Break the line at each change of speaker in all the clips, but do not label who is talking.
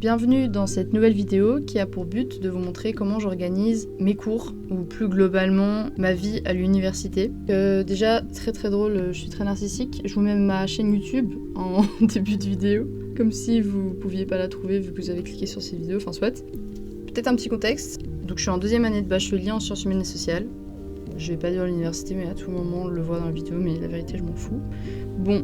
Bienvenue dans cette nouvelle vidéo qui a pour but de vous montrer comment j'organise mes cours ou plus globalement ma vie à l'université. Déjà très drôle, je suis très narcissique, je vous mets ma chaîne YouTube en début de vidéo, comme si vous pouviez pas la trouver vu que vous avez cliqué sur cette vidéo, enfin soit. Peut-être un petit contexte, donc je suis en deuxième année de bachelier en sciences humaines et sociales. Je vais pas dire l'université mais à tout moment on le voit dans la vidéo, mais la vérité je m'en fous. Bon,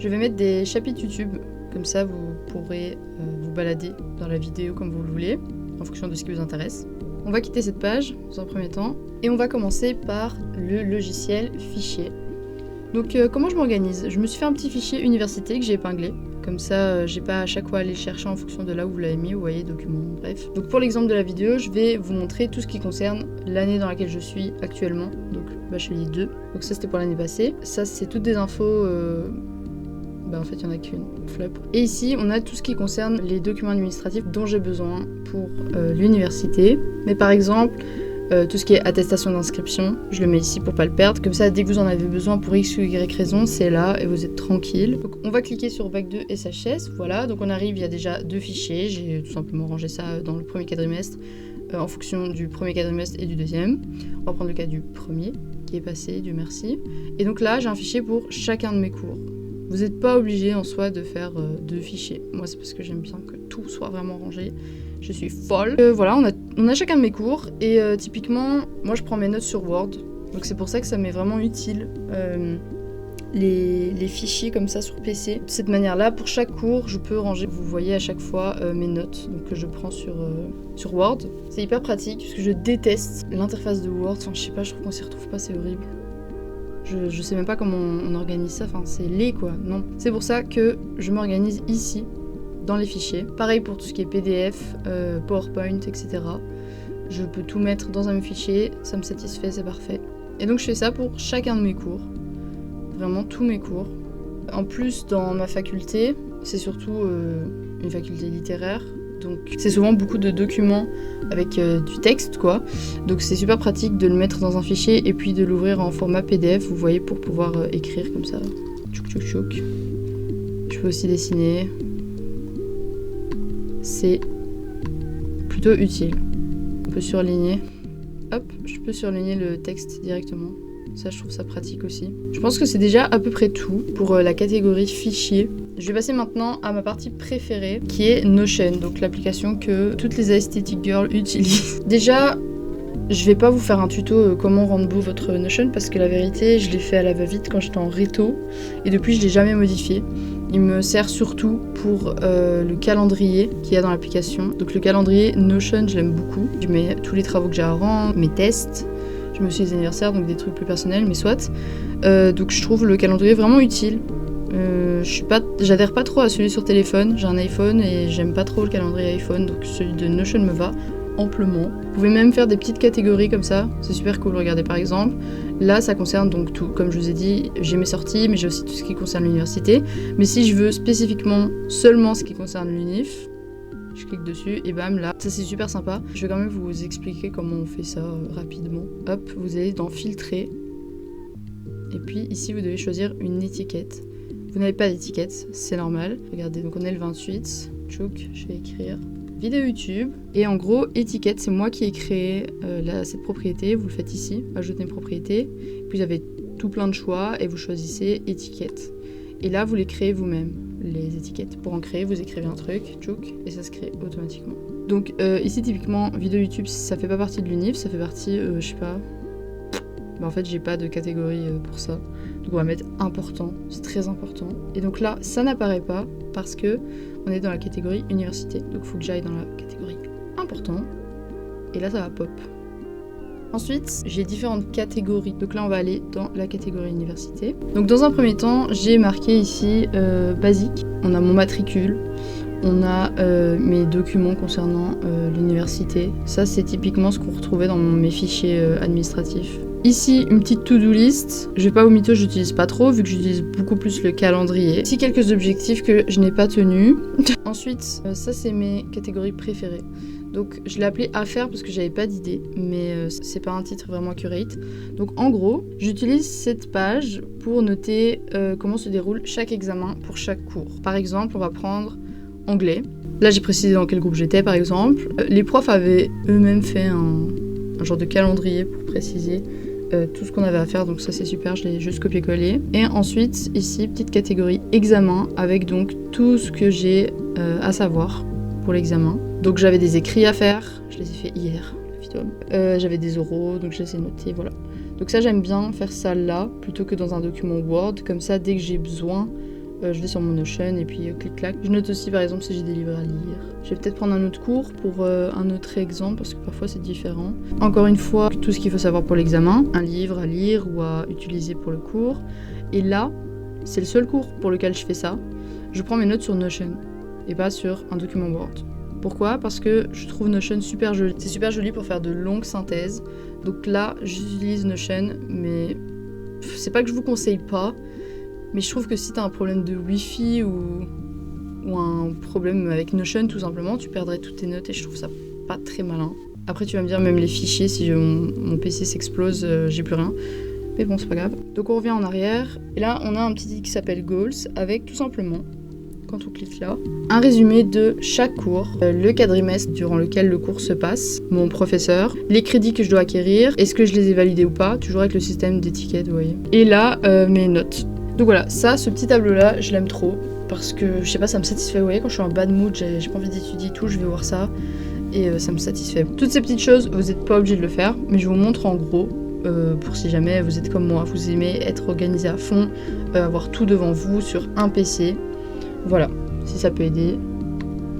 je vais mettre des chapitres YouTube. Comme ça, vous pourrez vous balader dans la vidéo comme vous le voulez, en fonction de ce qui vous intéresse. On va quitter cette page dans un premier temps, et on va commencer par le logiciel fichier. Donc comment je m'organise? Je me suis fait un petit fichier université que j'ai épinglé. Comme ça, j'ai pas à chaque fois à aller chercher en fonction de là où vous l'avez mis, vous voyez, documents, bref. Donc pour l'exemple de la vidéo, je vais vous montrer tout ce qui concerne l'année dans laquelle je suis actuellement, donc bachelier 2. Donc ça c'était pour l'année passée. Ça c'est toutes des infos... en fait, il n'y en a qu'une, flop. Et ici, on a tout ce qui concerne les documents administratifs dont j'ai besoin pour l'université. Mais par exemple, tout ce qui est attestation d'inscription, je le mets ici pour pas le perdre. Comme ça, dès que vous en avez besoin pour X ou Y raison, c'est là et vous êtes tranquille. Donc, on va cliquer sur Bac 2 SHS. Voilà, donc on arrive, il y a déjà deux fichiers. J'ai tout simplement rangé ça dans le premier quadrimestre en fonction du premier quadrimestre et du deuxième. On va prendre le cas du premier qui est passé, Dieu merci. Et donc là, j'ai un fichier pour chacun de mes cours. Vous n'êtes pas obligé en soi de faire deux fichiers. Moi, c'est parce que j'aime bien que tout soit vraiment rangé. Je suis folle. Voilà, on a chacun de mes cours. Et typiquement, moi, je prends mes notes sur Word. Donc c'est pour ça que ça m'est vraiment utile. Les fichiers comme ça sur PC. De cette manière-là, pour chaque cours, je peux ranger, vous voyez à chaque fois mes notes donc, que je prends sur Word. C'est hyper pratique parce que je déteste l'interface de Word. Enfin, je sais pas, je trouve qu'on s'y retrouve pas, c'est horrible. Je sais même pas comment on organise ça, enfin c'est laid quoi, non. C'est pour ça que je m'organise ici, dans les fichiers. Pareil pour tout ce qui est PDF, PowerPoint, etc. Je peux tout mettre dans un même fichier, ça me satisfait, c'est parfait. Et donc je fais ça pour chacun de mes cours, vraiment tous mes cours. En plus, dans ma faculté, c'est surtout une faculté littéraire, donc c'est souvent beaucoup de documents avec du texte quoi. Donc c'est super pratique de le mettre dans un fichier et puis de l'ouvrir en format PDF, vous voyez, pour pouvoir écrire comme ça. Tchouk tchouk tchouk. Je peux aussi dessiner. C'est plutôt utile. On peut surligner. Hop, je peux surligner le texte directement. Ça, je trouve ça pratique aussi. Je pense que c'est déjà à peu près tout pour la catégorie fichier. Je vais passer maintenant à ma partie préférée, qui est Notion, donc l'application que toutes les aesthetic girls utilisent. Déjà, je vais pas vous faire un tuto comment rendre beau votre Notion, parce que la vérité, je l'ai fait à la va-vite quand j'étais en réto, et depuis, je l'ai jamais modifié. Il me sert surtout pour le calendrier qu'il y a dans l'application. Donc le calendrier Notion, je l'aime beaucoup. Je mets tous les travaux que j'ai à rendre, mes tests. Je me suis les anniversaires, donc des trucs plus personnels, mais soit. Donc je trouve le calendrier vraiment utile. J'adhère pas trop à celui sur téléphone. J'ai un iPhone et j'aime pas trop le calendrier iPhone, donc celui de Notion me va amplement. Vous pouvez même faire des petites catégories comme ça, c'est super cool. Regardez par exemple, là ça concerne donc tout. Comme je vous ai dit, j'ai mes sorties, mais j'ai aussi tout ce qui concerne l'université. Mais si je veux spécifiquement seulement ce qui concerne l'unif, je clique dessus et bam, là, ça c'est super sympa. Je vais quand même vous expliquer comment on fait ça rapidement. Hop, vous allez dans filtrer. Et puis ici, vous devez choisir une étiquette. Vous n'avez pas d'étiquette, c'est normal. Regardez, donc on est le 28. Tchouk, je vais écrire vidéo YouTube. Et en gros, étiquette, c'est moi qui ai créé cette propriété. Vous le faites ici, ajouter une propriété. Puis vous avez tout plein de choix et vous choisissez étiquette. Et là, vous les créez vous-même, les étiquettes. Pour en créer, vous écrivez un truc, tchouk, et ça se crée automatiquement. Donc ici, typiquement, vidéo YouTube, ça fait pas partie de l'unif, ça fait partie, je sais pas... en fait, j'ai pas de catégorie pour ça. Donc on va mettre important, c'est très important. Et donc là, ça n'apparaît pas parce que on est dans la catégorie université. Donc il faut que j'aille dans la catégorie important. Et là, ça va pop. Ensuite, j'ai différentes catégories. Donc là, on va aller dans la catégorie université. Donc dans un premier temps, j'ai marqué ici basique. On a mon matricule. On a mes documents concernant l'université. Ça, c'est typiquement ce qu'on retrouvait dans mes fichiers administratifs. Ici, une petite to-do list. Je vais pas vous mytho, j'utilise pas trop, vu que j'utilise beaucoup plus le calendrier. Ici, quelques objectifs que je n'ai pas tenus. Ensuite, ça, c'est mes catégories préférées. Donc, je l'ai appelé affaires parce que j'avais pas d'idée, mais c'est pas un titre vraiment accurate. Donc, en gros, j'utilise cette page pour noter comment se déroule chaque examen pour chaque cours. Par exemple, on va prendre anglais. Là, j'ai précisé dans quel groupe j'étais, par exemple. Les profs avaient eux-mêmes fait un genre de calendrier pour préciser tout ce qu'on avait à faire, donc ça c'est super, je l'ai juste copié-collé. Et ensuite, ici, petite catégorie examen, avec donc tout ce que j'ai à savoir pour l'examen. Donc j'avais des écrits à faire, je les ai fait hier, j'avais des oraux, donc je les ai notés, voilà. Donc ça, j'aime bien faire ça là, plutôt que dans un document Word, comme ça, dès que j'ai besoin, je vais sur mon Notion et puis clic-clac. Je note aussi par exemple si j'ai des livres à lire. Je vais peut-être prendre un autre cours pour un autre exemple parce que parfois c'est différent. Encore une fois, tout ce qu'il faut savoir pour l'examen, un livre à lire ou à utiliser pour le cours. Et là, c'est le seul cours pour lequel je fais ça. Je prends mes notes sur Notion et pas sur un document Word. Pourquoi ? Parce que je trouve Notion super joli. C'est super joli pour faire de longues synthèses. Donc là, j'utilise Notion, mais c'est pas que je vous conseille pas. Mais je trouve que si t'as un problème de Wi-Fi ou un problème avec Notion, tout simplement, tu perdrais toutes tes notes et je trouve ça pas très malin. Après, tu vas me dire, même les fichiers, si mon PC s'explose, j'ai plus rien. Mais bon, c'est pas grave. Donc on revient en arrière. Et là, on a un petit qui s'appelle Goals avec tout simplement, quand on clique là, un résumé de chaque cours, le quadrimestre durant lequel le cours se passe, mon professeur, les crédits que je dois acquérir, est-ce que je les ai validés ou pas, toujours avec le système d'étiquette, vous voyez. Et là, mes notes. Donc voilà, ça, ce petit tableau-là, je l'aime trop, parce que, je sais pas, ça me satisfait, vous voyez, quand je suis en bad mood, j'ai pas envie d'étudier et tout, je vais voir ça, et ça me satisfait. Toutes ces petites choses, vous n'êtes pas obligé de le faire, mais je vous montre en gros, pour si jamais vous êtes comme moi, vous aimez être organisé à fond, avoir tout devant vous sur un PC. Voilà, si ça peut aider,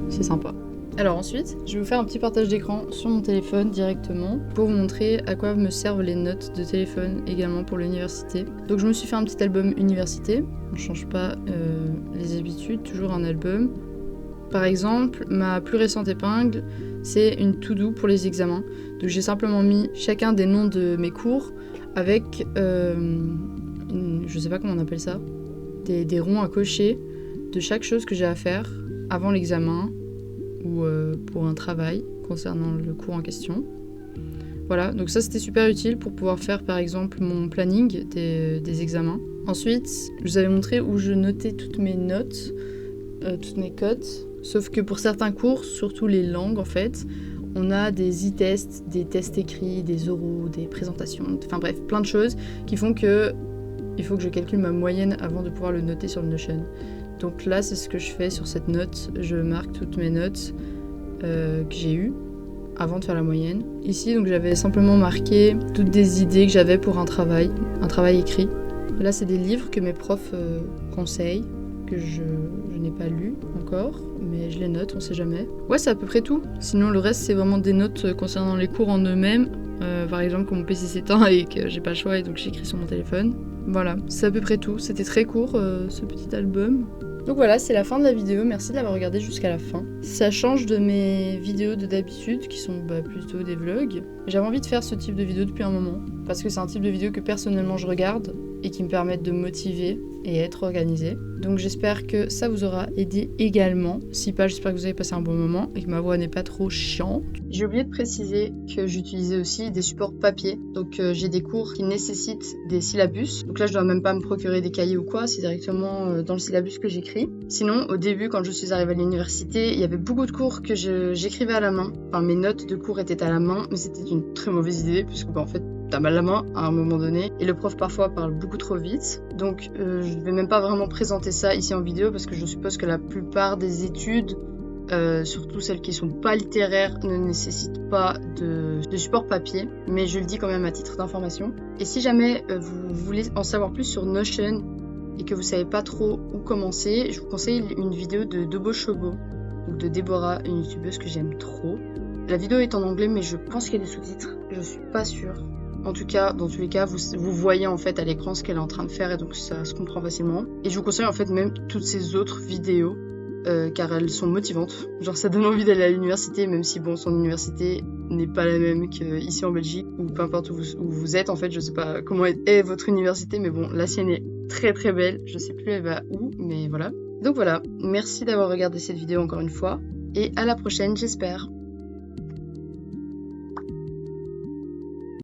c'est sympa. Alors ensuite, je vais vous faire un petit partage d'écran sur mon téléphone directement pour vous montrer à quoi me servent les notes de téléphone également pour l'université. Donc je me suis fait un petit album université, on ne change pas les habitudes, toujours un album. Par exemple, ma plus récente épingle, c'est une to-do pour les examens. Donc j'ai simplement mis chacun des noms de mes cours avec, je sais pas comment on appelle ça, des ronds à cocher de chaque chose que j'ai à faire avant l'examen ou pour un travail concernant le cours en question. Voilà, donc ça c'était super utile pour pouvoir faire par exemple mon planning des examens. Ensuite, je vous avais montré où je notais toutes mes notes, toutes mes cotes, sauf que pour certains cours, surtout les langues en fait, on a des e-tests, des tests écrits, des oraux, des présentations, enfin bref, plein de choses qui font que il faut que je calcule ma moyenne avant de pouvoir le noter sur le Notion. Donc là, c'est ce que je fais sur cette note. Je marque toutes mes notes que j'ai eues avant de faire la moyenne. Ici, donc j'avais simplement marqué toutes des idées que j'avais pour un travail écrit. Là, c'est des livres que mes profs conseillent, que je n'ai pas lus encore, mais je les note, on sait jamais. Ouais, c'est à peu près tout. Sinon, le reste, c'est vraiment des notes concernant les cours en eux-mêmes. Par exemple, quand mon PC s'éteint et que j'ai pas le choix et donc j'écris sur mon téléphone. Voilà, c'est à peu près tout. C'était très court, ce petit album. Donc voilà, c'est la fin de la vidéo. Merci de l'avoir regardé jusqu'à la fin. Ça change de mes vidéos de d'habitude, qui sont plutôt des vlogs. J'avais envie de faire ce type de vidéo depuis un moment, parce que c'est un type de vidéo que personnellement je regarde et qui me permettent de me motiver et être organisée. Donc j'espère que ça vous aura aidé également. Si pas, j'espère que vous avez passé un bon moment et que ma voix n'est pas trop chiante. J'ai oublié de préciser que j'utilisais aussi des supports papier. Donc j'ai des cours qui nécessitent des syllabus. Donc là, je dois même pas me procurer des cahiers ou quoi, c'est directement dans le syllabus que j'écris. Sinon, au début, quand je suis arrivée à l'université, il y avait beaucoup de cours que j'écrivais à la main. Enfin, mes notes de cours étaient à la main, mais c'était une très mauvaise idée puisque en fait, t'as mal la main à un moment donné et le prof parfois parle beaucoup trop vite. Donc je vais même pas vraiment présenter ça ici en vidéo parce que je suppose que la plupart des études, surtout celles qui sont pas littéraires, ne nécessitent pas de support papier, mais je le dis quand même à titre d'information. Et si jamais vous voulez en savoir plus sur Notion et que vous savez pas trop où commencer, je vous conseille une vidéo de Dobo Shobo, donc de Déborah, une youtubeuse que j'aime trop. La vidéo est en anglais mais je pense qu'il y a des sous-titres, je suis pas sûre. En tout cas, dans tous les cas, vous voyez en fait à l'écran ce qu'elle est en train de faire et donc ça se comprend facilement. Et je vous conseille en fait même toutes ces autres vidéos car elles sont motivantes. Genre ça donne envie d'aller à l'université même si bon, son université n'est pas la même qu'ici en Belgique ou peu importe où vous êtes en fait. Je sais pas comment est votre université mais bon, la sienne est très très belle. Je sais plus elle va où mais voilà. Donc voilà, merci d'avoir regardé cette vidéo encore une fois et à la prochaine j'espère.